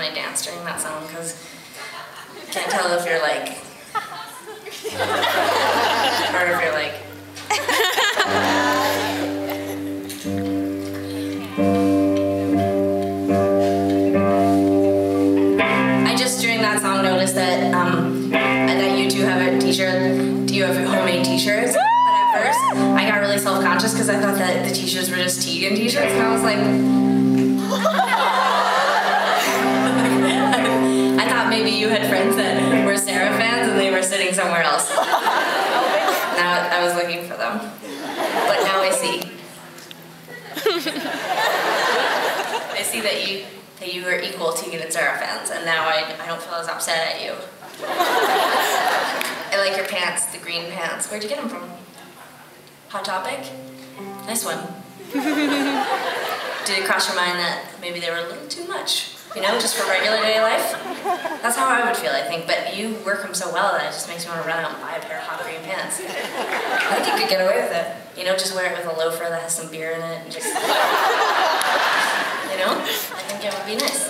I dance during that song, because I can't tell if you're like, or if you're like. I just during that song noticed that that you two have a t-shirt. Do you have homemade t-shirts? But at first, I got really self-conscious because I thought that the t-shirts were just Tegan t-shirts, and I was like, I thought maybe you had friends that were Sarah fans and they were sitting somewhere else. Now I was looking for them, but now I see. I see that you were equal Tegan and Sarah fans, and now I don't feel as upset at you. I like your pants, the green pants. Where'd you get them from? Hot Topic? Nice one. Did it cross your mind that maybe they were a little too much? You know, just for regular day life? That's how I would feel, I think, but you work them so well that it just makes me want to run out and buy a pair of hot green pants. I think you could get away with it. You know, just wear it with a loafer that has some beer in it and just... You know? I think it would be nice.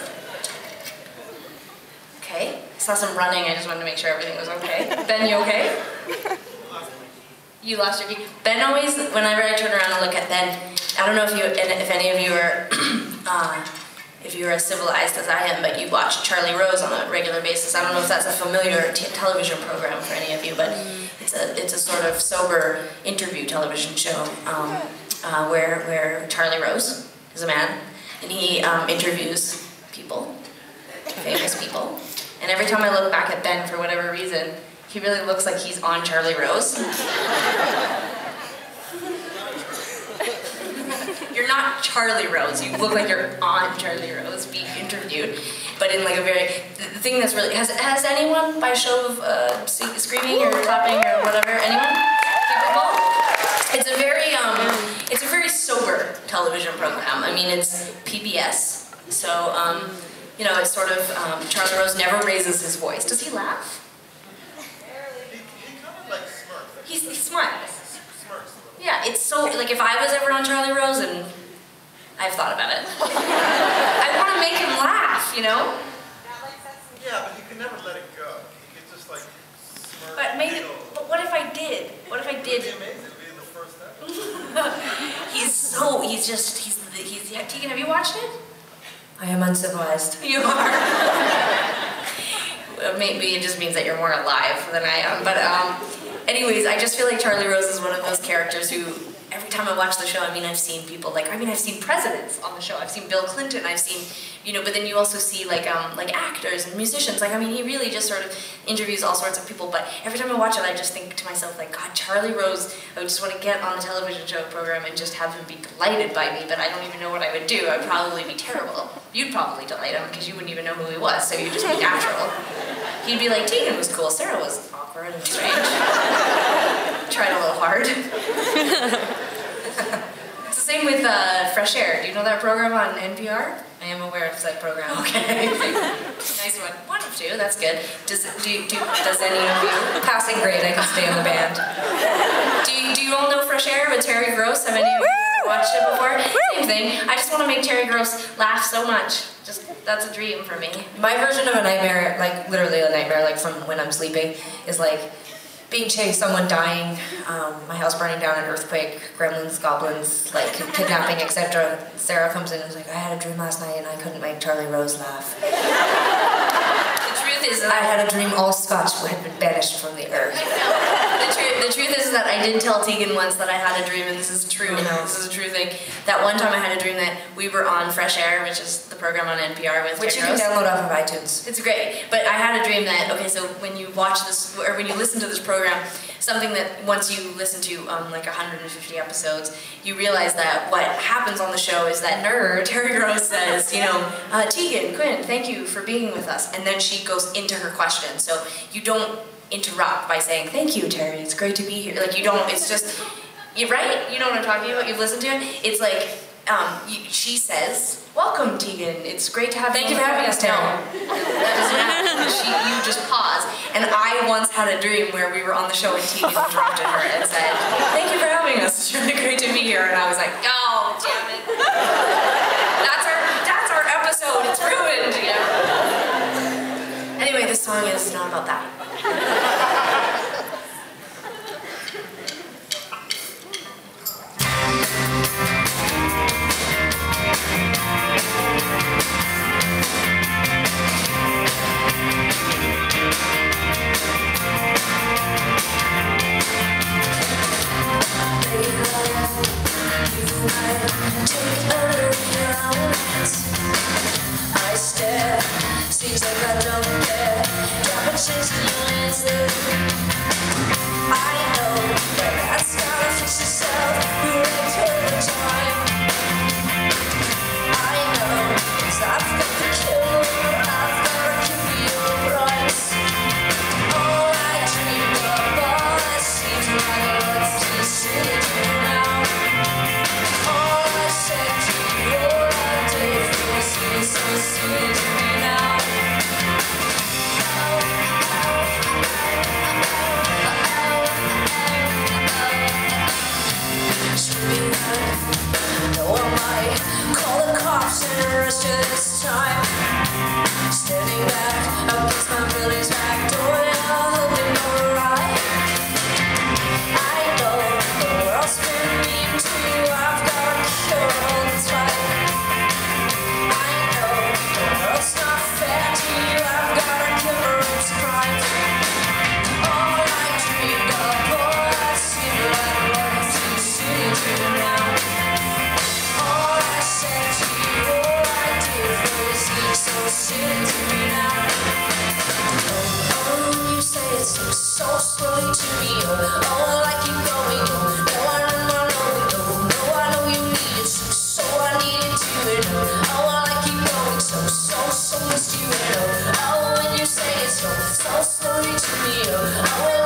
Okay, I saw some running, I just wanted to make sure everything was okay. Ben, you okay? You lost your key. Ben always, whenever I turn around and look at Ben, I don't know if any of you are, if you're as civilized as I am, but you watch Charlie Rose on a regular basis. I don't know if that's a familiar television program for any of you, but it's a sort of sober interview television show where Charlie Rose is a man, and he interviews people, famous people. And every time I look back at Ben, for whatever reason, he really looks like he's on Charlie Rose. You're not Charlie Rose. You look like you're on Charlie Rose being interviewed, but in like a very, the thing that's really, has anyone, by show of screaming or clapping or whatever, anyone? Capable? It's a very sober television program. I mean, it's PBS, so, you know, it's sort of, Charlie Rose never raises his voice. Does he laugh? He kind of like smirks. He smiles. Yeah, it's so, like if I was ever on Charlie Rose, and I've thought about it, I want to make him laugh, you know? Yeah, but you can never let it go. You can just like smirk. But maybe, but what if I did? What if I did? It would be amazing. It would be in the first episode. Yeah, Tegan, have you watched it? I am uncivilized. You are. Maybe it just means that you're more alive than I am, but anyways, I just feel like Charlie Rose is one of those characters who, every time I watch the show, I mean, I've seen people like, I've seen presidents on the show. I've seen Bill Clinton. I've seen, you know, but then you also see like actors and musicians. Like, I mean, he really just sort of interviews all sorts of people. But every time I watch it, I just think to myself, like, God, Charlie Rose, I would just want to get on the television show program and just have him be delighted by me. But I don't even know what I would do. I'd probably be terrible. You'd probably delight him because you wouldn't even know who he was. So you'd just be natural. He'd be like, Tegan was cool. Sarah was awkward and strange. Tried a little hard. It's the same with Fresh Air. Do you know that program on NPR? I am aware of that program. Okay. Nice one. One of two. That's good. Does any of you? Passing grade, I can stay in the band. Do you all know Fresh Air with Terry Gross? Have any of you watched it before? Same thing. I just want to make Terry Gross laugh so much. Just, that's a dream for me. My version of a nightmare, like literally a nightmare, like from when I'm sleeping, is like being chased, someone dying, my house burning down, an earthquake, gremlins, goblins, like kidnapping, etc. Sarah comes in and is like, I had a dream last night and I couldn't make Charlie Rose laugh. The truth is that I had a dream all Scotch had been banished from the earth. The truth is that I did tell Tegan once that I had a dream, and this is true, this is a true thing, that one time I had a dream that we were on Fresh Air, which is the program on NPR with Which you Terry can Gross. download off of iTunes. It's great, but I had a dream that, okay, so when you watch this, or when you listen to this program, something that once you listen to like 150 episodes, you realize that what happens on the show is that nerd, Terry Gross, says, you know, Tegan, Quinn, thank you for being with us, and then she goes into her question, so you don't interrupt by saying, thank you, Terry, it's great to be here. Like, you don't, it's just, you're right, you know what I'm talking about, you've listened to it, it's like, she says, welcome, Tegan, it's great to have you. Thank you for having us, Terry. No, that doesn't happen. You just pause. And I once had a dream where we were on the show and Tegan interrupted her and said, thank you for having us, it's really great to be here. And I was like, oh, damn it. That's our episode, it's ruined, you know? this song is not about that. I stare, seems like I don't care. Dropping chins in your hands there. I know that that's gotta fix itself. You wait till the time. I know, 'cause I've got the killer. I've gotta give you your price. All I dream of, all that seems like what's too silly to now. All I said to you, all I did feels so silly to me now. Screaming out, no I might call the cops and arrest you this time. Standing back against my village back door, and I'll hope they know right. I know the world's been mean to you. I've got a cure all that's right. I know the world's not fair to you. I've got a cure its crime. All I dreamed of, all I seem like what's too silly to now. All I said to you, all I did was seem so silly to me now. Oh, you say it seems so slowly to me. Oh, I keep going. No, I know. No, I know you need it. So I need it to. Oh, I keep going. So much to it. Oh, when you say it so slowly to me. Oh,